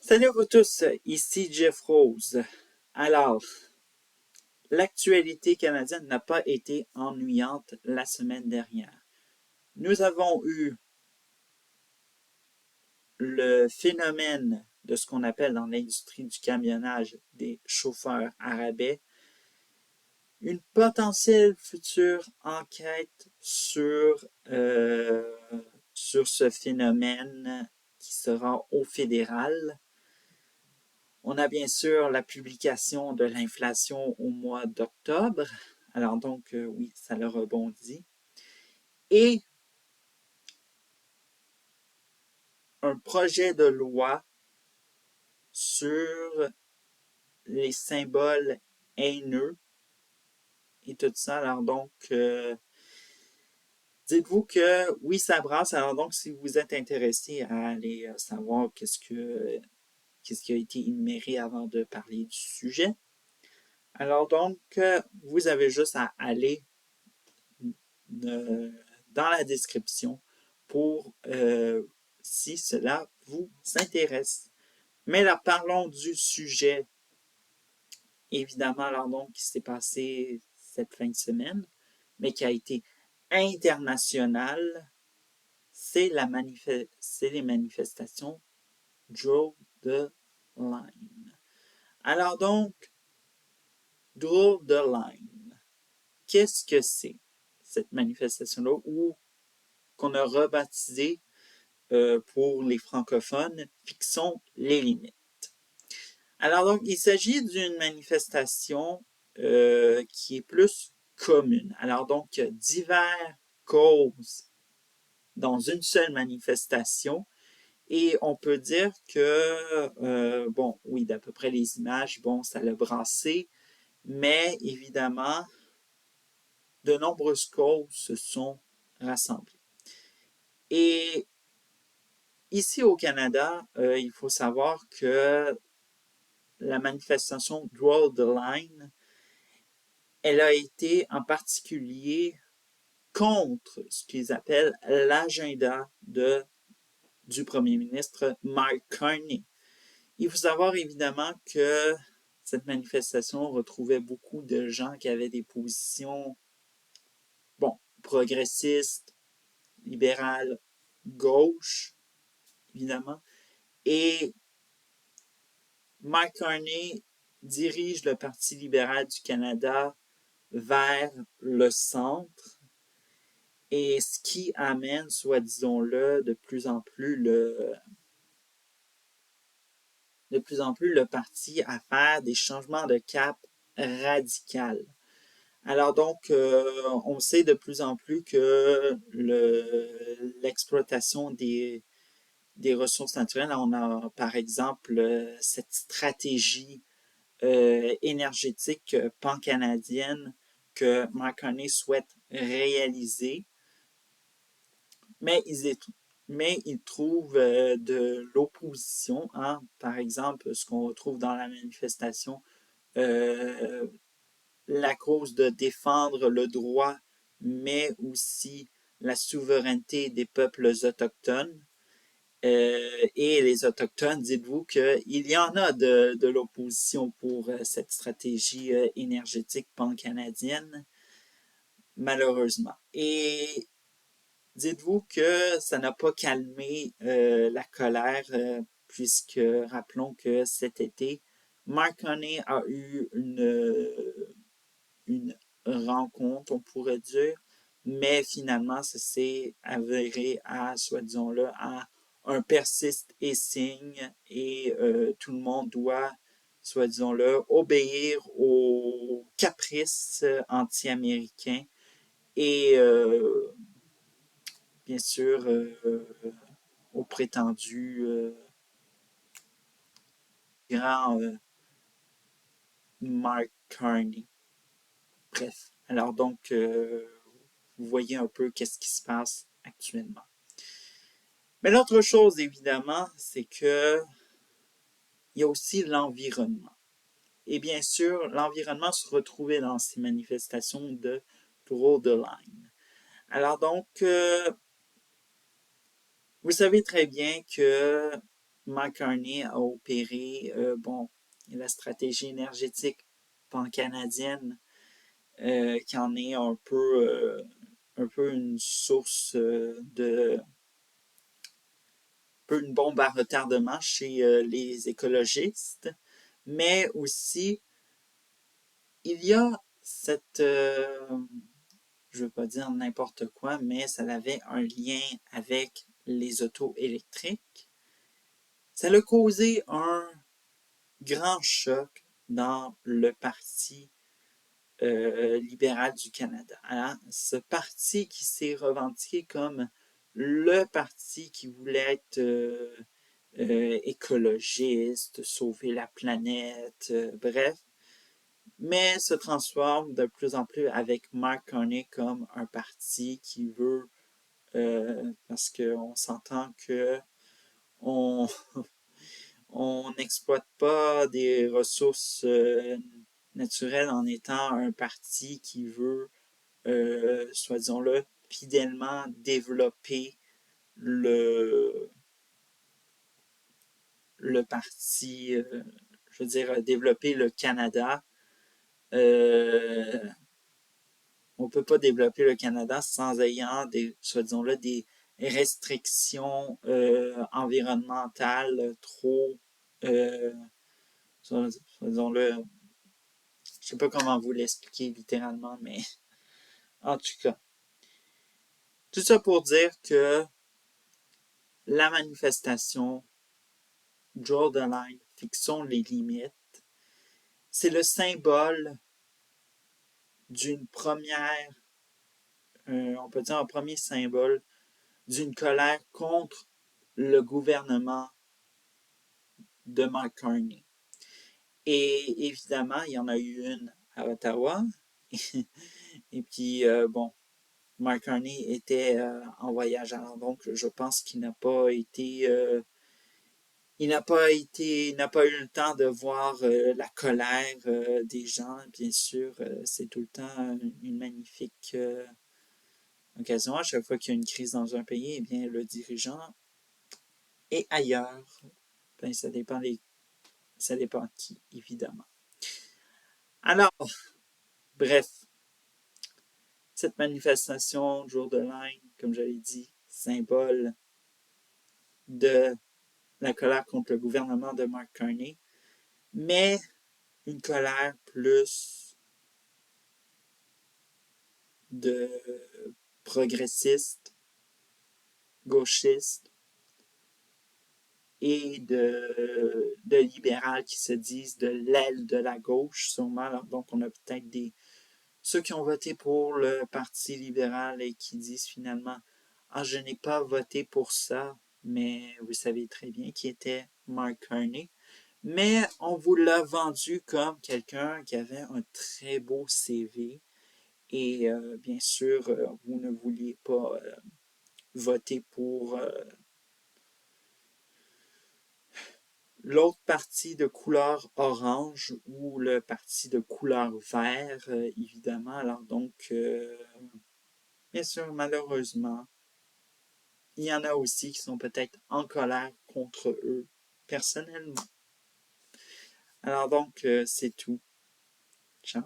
Salut à vous tous, ici Jeff Rose. Alors, l'actualité canadienne n'a pas été ennuyante la semaine dernière. Nous avons eu le phénomène de ce qu'on appelle dans l'industrie du camionnage des chauffeurs à rabais, une potentielle future enquête sur ce phénomène qui sera au fédéral. On a bien sûr la publication de l'inflation au mois d'octobre. Alors donc, oui, ça le rebondit. Et un projet de loi sur les symboles haineux et tout ça. Alors donc, dites-vous que oui, ça brasse. Alors donc, si vous êtes intéressé à aller savoir qu'est-ce qui a été énuméré avant de parler du sujet, alors donc, vous avez juste à aller dans la description pour si cela vous intéresse. Mais là, parlons du sujet, évidemment, alors donc, qui s'est passé cette fin de semaine, mais qui a été international, c'est les manifestations Draw the Line. Alors donc, Draw the Line, qu'est-ce que c'est cette manifestation-là, ou qu'on a rebaptisé pour les francophones, fixons les limites. Alors donc, il s'agit d'une manifestation qui est plus commune. Alors donc, diverses causes dans une seule manifestation. Et on peut dire que, bon, oui, d'à peu près les images, bon, ça l'a brassé, mais évidemment, de nombreuses causes se sont rassemblées. Et ici au Canada, il faut savoir que la manifestation Draw the Line, elle a été en particulier contre ce qu'ils appellent l'agenda du premier ministre Mark Carney. Il faut savoir évidemment que cette manifestation retrouvait beaucoup de gens qui avaient des positions, bon, progressistes, libérales, gauche, évidemment. Et Mark Carney dirige le Parti libéral du Canada vers le centre, et ce qui amène, soit disons-le, de plus en plus le parti à faire des changements de cap radicaux. Alors donc, on sait de plus en plus que l'exploitation des ressources naturelles, on a par exemple cette stratégie énergétique pan-canadienne que Mark Carney souhaite réaliser, mais ils trouvent de l'opposition, hein. Par exemple, ce qu'on retrouve dans la manifestation, euh, la cause de défendre le droit, mais aussi la souveraineté des peuples autochtones. Et les Autochtones, dites-vous qu'il y en a de l'opposition pour cette stratégie énergétique pan-canadienne, malheureusement. Et dites-vous que ça n'a pas calmé la colère, puisque rappelons que cet été, Mark Carney a eu une rencontre, on pourrait dire, mais finalement, ça s'est avéré à, soit disons-le, à un persiste et signe, et tout le monde doit, soit disons-le, obéir aux caprices anti-américains et bien sûr au prétendu grand Mark Carney. Bref, alors donc, vous voyez un peu qu'est-ce qui se passe actuellement. Mais l'autre chose, évidemment, c'est que il y a aussi l'environnement. Et bien sûr, l'environnement se retrouvait dans ces manifestations de Draw the Line. Alors donc, vous savez très bien que Mark Carney a opéré, la stratégie énergétique pan-canadienne, qui en est un peu une source une bombe à retardement chez les écologistes, mais aussi il y a cette, je ne veux pas dire n'importe quoi, mais ça avait un lien avec les autos électriques. Ça a causé un grand choc dans le Parti libéral du Canada. Alors, ce parti qui s'est revendiqué comme le parti qui voulait être écologiste, sauver la planète, bref, mais se transforme de plus en plus avec Mark Carney comme un parti qui veut, parce qu'on s'entend que on on n'exploite pas des ressources naturelles en étant un parti qui veut, soit disons-le, fidèlement développer le parti, je veux dire, développer le Canada. On ne peut pas développer le Canada sans ayant soit disons-le, des restrictions environnementales trop, soit disons-le, je ne sais pas comment vous l'expliquer littéralement, mais en tout cas. Tout ça pour dire que la manifestation Draw the Line, fixons les limites, c'est le symbole d'une première, on peut dire un premier symbole d'une colère contre le gouvernement de Mark Carney. Et évidemment, il y en a eu une à Ottawa. Et puis, Mark Carney était en voyage à Londres, donc je pense qu'il n'a pas été... il n'a pas eu le temps de voir la colère des gens. Bien sûr, c'est tout le temps une magnifique occasion. À chaque fois qu'il y a une crise dans un pays, eh bien, le dirigeant est ailleurs. Ben, ça dépend de qui, évidemment. Alors, bref, cette manifestation, jour de Line, comme j'avais dit, symbole de la colère contre le gouvernement de Mark Carney, mais une colère plus de progressistes, gauchistes et de libérales qui se disent de l'aile de la gauche, sûrement. Alors, donc, on a peut-être ceux qui ont voté pour le Parti libéral et qui disent finalement « Ah, je n'ai pas voté pour ça », mais vous savez très bien qui était Mark Carney. Mais on vous l'a vendu comme quelqu'un qui avait un très beau CV. Et bien sûr, vous ne vouliez pas voter pour l'autre parti de couleur orange ou le parti de couleur vert, évidemment. Alors donc, bien sûr, malheureusement, il y en a aussi qui sont peut-être en colère contre eux, personnellement. Alors donc, c'est tout. Ciao.